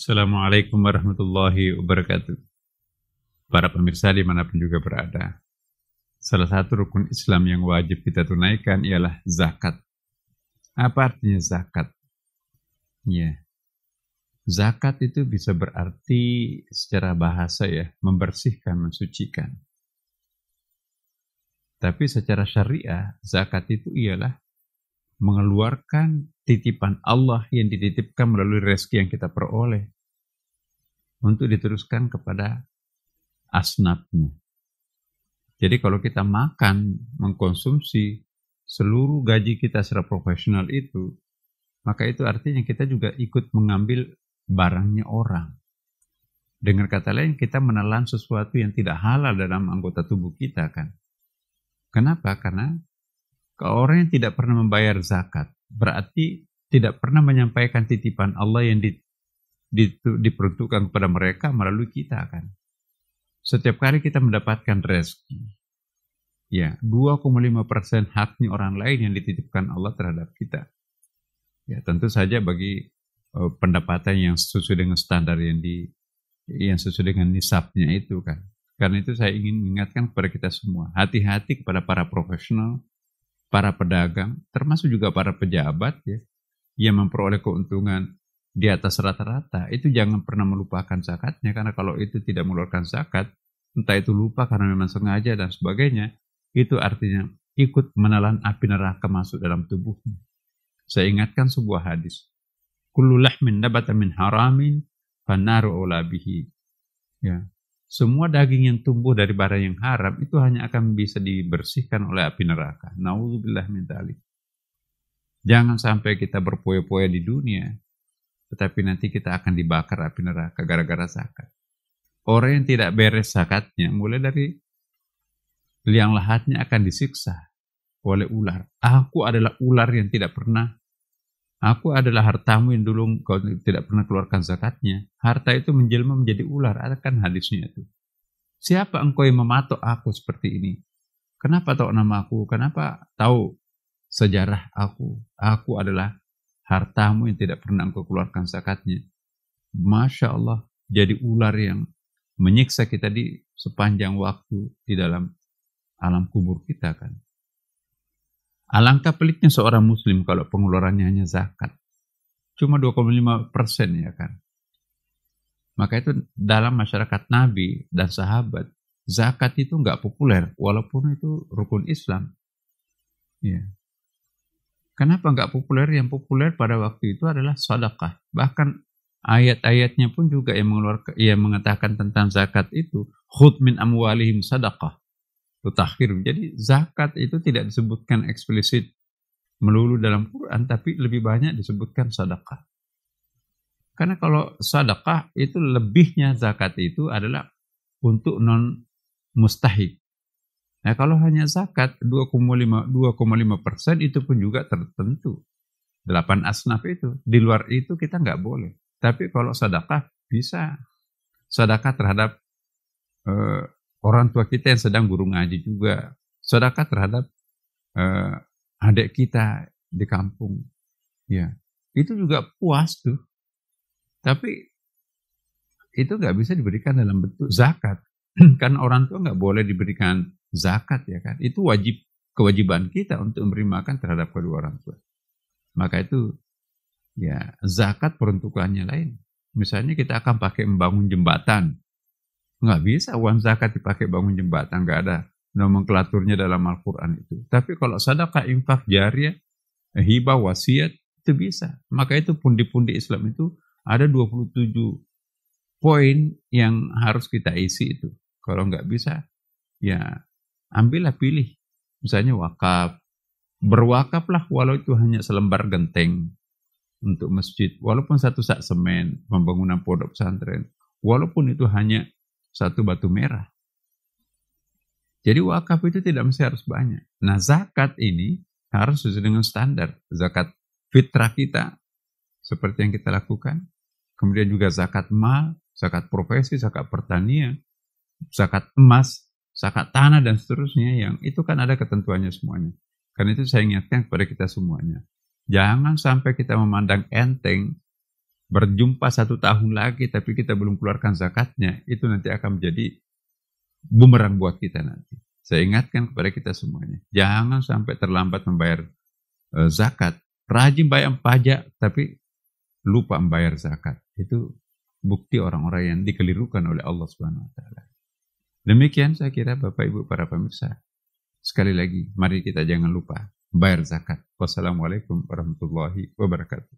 Assalamualaikum warahmatullahi wabarakatuh. Para pemirsa dimanapun juga berada. Salah satu rukun Islam yang wajib kita tunaikan ialah zakat. Apa artinya zakat? Ya, zakat itu bisa berarti secara bahasa ya, membersihkan, mensucikan. Tapi secara syariah, zakat itu ialah mengeluarkan titipan Allah yang dititipkan melalui rezeki yang kita peroleh untuk diteruskan kepada asnafnya. Jadi kalau kita makan, mengkonsumsi seluruh gaji kita secara profesional itu, maka itu artinya kita juga ikut mengambil barangnya orang. Dengan kata lain, kita menelan sesuatu yang tidak halal dalam anggota tubuh kita kan. Kenapa? Karena kalau orang yang tidak pernah membayar zakat, berarti tidak pernah menyampaikan titipan Allah yang diperuntukkan kepada mereka melalui kita kan. Setiap kali kita mendapatkan rezeki, ya 2,5% haknya orang lain yang dititipkan Allah terhadap kita. Ya tentu saja bagi pendapatan yang sesuai dengan standar yang sesuai dengan nisabnya itu kan. Karena itu saya ingin mengingatkan kepada kita semua, hati-hati kepada para profesional, para pedagang, termasuk juga para pejabat ya, yang memperoleh keuntungan di atas rata-rata, itu jangan pernah melupakan zakatnya, karena kalau itu tidak mengeluarkan zakat, entah itu lupa karena memang sengaja dan sebagainya, itu artinya ikut menelan api neraka masuk dalam tubuhnya. Saya ingatkan sebuah hadis, kullu lahmin nabata min haramin fannaru aula bihi. Ya, semua daging yang tumbuh dari barang yang haram itu hanya akan bisa dibersihkan oleh api neraka. Nauzubillah min dzalik. Jangan sampai kita berpoya-poya di dunia, tetapi nanti kita akan dibakar api neraka gara-gara zakat. Orang yang tidak beres zakatnya, mulai dari liang lahatnya akan disiksa oleh ular. Aku adalah ular yang tidak pernah, aku adalah hartamu yang dulu kau tidak pernah keluarkan zakatnya. Harta itu menjelma menjadi ular, ada kan hadisnya itu. Siapa engkau yang mematok aku seperti ini? Kenapa tahu nama aku? Kenapa tahu sejarah aku? Aku adalah hartamu yang tidak pernah engkau keluarkan zakatnya. Masya Allah, jadi ular yang menyiksa kita di sepanjang waktu di dalam alam kubur kita kan. Alangkah pelitnya seorang muslim kalau pengeluarannya hanya zakat. Cuma 2,5% ya kan. Maka itu dalam masyarakat Nabi dan sahabat, zakat itu nggak populer, walaupun itu rukun Islam. Ya. Kenapa nggak populer? Yang populer pada waktu itu adalah sedekah. Bahkan ayat-ayatnya pun juga yang mengatakan tentang zakat itu, khudh min amwalihim sadaqah tutahhir. Jadi zakat itu tidak disebutkan eksplisit melulu dalam Quran, tapi lebih banyak disebutkan sedekah. Karena kalau sedekah itu lebihnya zakat itu adalah untuk non mustahik. Nah kalau hanya zakat 2,5% itu pun juga tertentu. 8 asnaf itu. Di luar itu kita nggak boleh. Tapi kalau sedekah bisa. Sedekah terhadap orang tua kita yang sedang guru ngaji juga. Sedekah terhadap adik kita di kampung. Ya, itu juga puas tuh. Tapi itu nggak bisa diberikan dalam bentuk zakat. Karena orang tua nggak boleh diberikan zakat ya kan. Itu kewajiban kita untuk memberi makan terhadap kedua orang tua. Maka itu ya zakat peruntukannya lain. Misalnya kita akan pakai membangun jembatan. Nggak bisa uang zakat dipakai bangun jembatan, nggak ada nomenklaturnya dalam Al-Quran itu. Tapi kalau sedekah, infak, jariyah, hibah, wasiat, itu bisa. Maka itu pundi-pundi Islam itu ada 27 poin yang harus kita isi itu. Kalau nggak bisa, ya ambillah pilih. Misalnya wakaf. Berwakaflah walau itu hanya selembar genteng untuk masjid. Walaupun satu sak semen, pembangunan pondok pesantren. Walaupun itu hanya satu batu merah. Jadi wakaf itu tidak mesti harus banyak. Nah zakat ini harus sesuai dengan standar. Zakat fitrah kita, seperti yang kita lakukan. Kemudian juga zakat mal, zakat profesi, zakat pertanian, zakat emas, zakat tanah dan seterusnya. Yang itu kan ada ketentuannya semuanya. Karena itu saya ingatkan kepada kita semuanya. Jangan sampai kita memandang enteng berjumpa 1 tahun lagi tapi kita belum keluarkan zakatnya, itu nanti akan menjadi bumerang buat kita nanti. Saya ingatkan kepada kita semuanya, jangan sampai terlambat membayar zakat. Rajin bayar pajak tapi lupa membayar zakat. Itu bukti orang-orang yang dikelirukan oleh Allah Subhanahu wa taala. Demikian saya kira Bapak Ibu para pemirsa. Sekali lagi, mari kita jangan lupa bayar zakat. Wassalamualaikum warahmatullahi wabarakatuh.